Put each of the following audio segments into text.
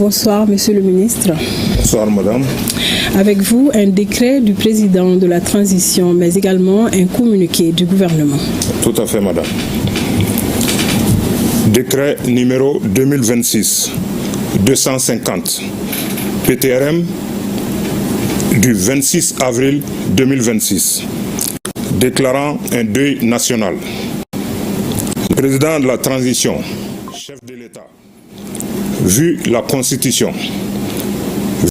Bonsoir, Monsieur le ministre. Bonsoir, madame. Avec vous, un décret du président de la transition, mais également un communiqué du gouvernement. Tout à fait, madame. Décret numéro 2026-250, PTRM, du 26 avril 2026, déclarant un deuil national. Le président de la transition, chef de l'État, vu la Constitution,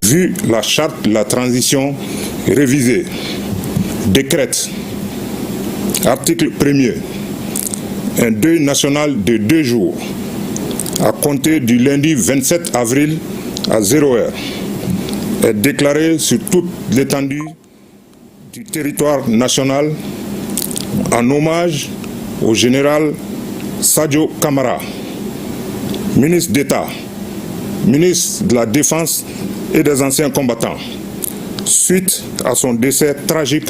vu la charte de la transition révisée, décrète, article 1er, un deuil national de 2 jours à compter du lundi 27 avril à 0h est déclaré sur toute l'étendue du territoire national en hommage au général Sadio Camara, ministre d'État, ministre de la Défense et des anciens combattants, suite à son décès tragique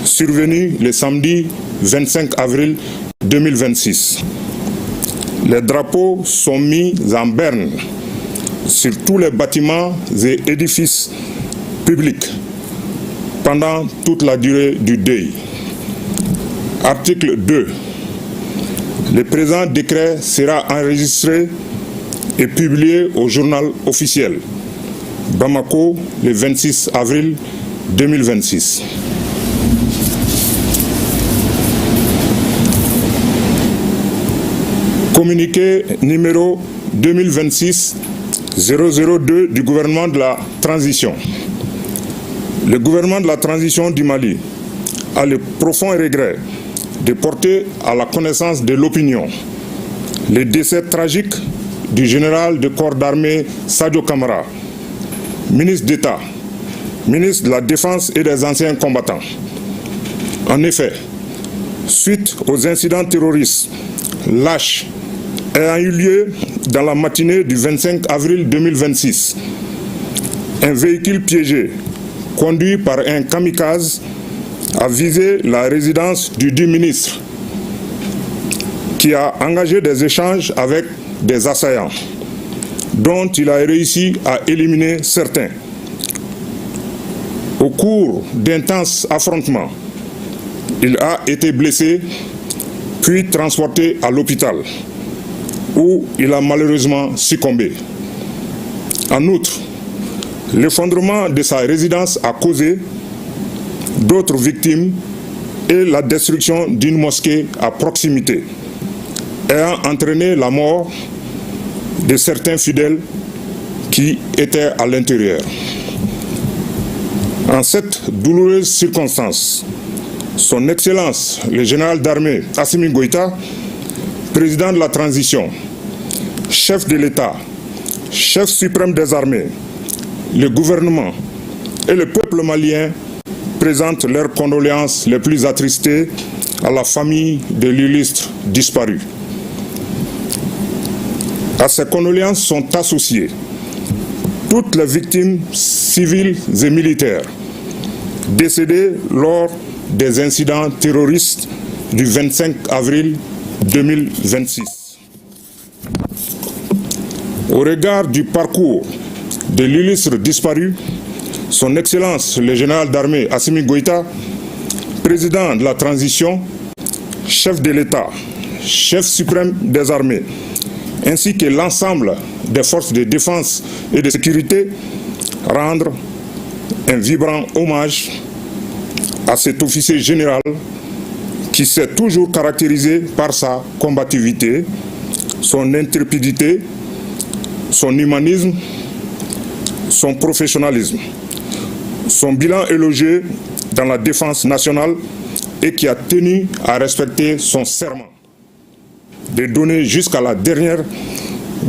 survenu le samedi 25 avril 2026. Les drapeaux sont mis en berne sur tous les bâtiments et édifices publics pendant toute la durée du deuil. Article 2. Le présent décret sera enregistré et publié au journal officiel Bamako le 26 avril 2026. Communiqué numéro 2026-002 du gouvernement de la transition. Le gouvernement de la transition du Mali a le profond regret de porter à la connaissance de l'opinion le décès tragique du général de corps d'armée Sadio Camara, ministre d'État, ministre de la Défense et des anciens combattants. En effet, suite aux incidents terroristes lâches ayant eu lieu dans la matinée du 25 avril 2026, un véhicule piégé conduit par un kamikaze a visé la résidence du dit ministre qui a engagé des échanges avec des assaillants dont il a réussi à éliminer certains. Au cours d'intenses affrontements, il a été blessé puis transporté à l'hôpital où il a malheureusement succombé. En outre, l'effondrement de sa résidence a causé d'autres victimes et la destruction d'une mosquée à proximité, ayant entraîné la mort de certains fidèles qui étaient à l'intérieur. En cette douloureuse circonstance, Son Excellence, le général d'armée Assimi Goïta, président de la transition, chef de l'État, chef suprême des armées, le gouvernement et le peuple malien présentent leurs condoléances les plus attristées à la famille de l'illustre disparu. À ces condoléances sont associées toutes les victimes civiles et militaires décédées lors des incidents terroristes du 25 avril 2026. Au regard du parcours de l'illustre disparu, Son Excellence le général d'armée Assimi Goïta, président de la transition, chef de l'État, chef suprême des armées, ainsi que l'ensemble des forces de défense et de sécurité, rendre un vibrant hommage à cet officier général qui s'est toujours caractérisé par sa combativité, son intrépidité, son humanisme, son professionnalisme, son bilan élogieux dans la défense nationale et qui a tenu à respecter son serment de donner jusqu'à la dernière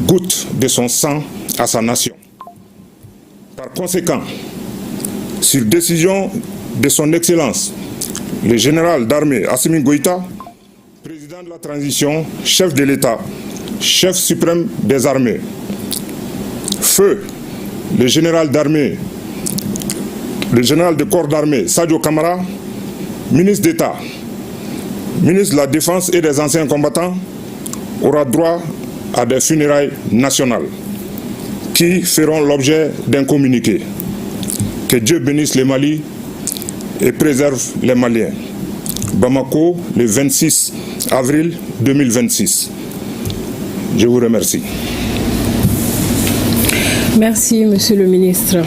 goutte de son sang à sa nation. Par conséquent, sur décision de Son Excellence, le général d'armée Assimi Goïta, président de la transition, chef de l'État, chef suprême des armées, feu le général d'armée, le général de corps d'armée Sadio Camara, ministre d'État, ministre de la Défense et des anciens combattants, aura droit à des funérailles nationales qui feront l'objet d'un communiqué. Que Dieu bénisse le Mali et préserve les Maliens. Bamako, le 26 avril 2026. Je vous remercie. Merci, Monsieur le ministre.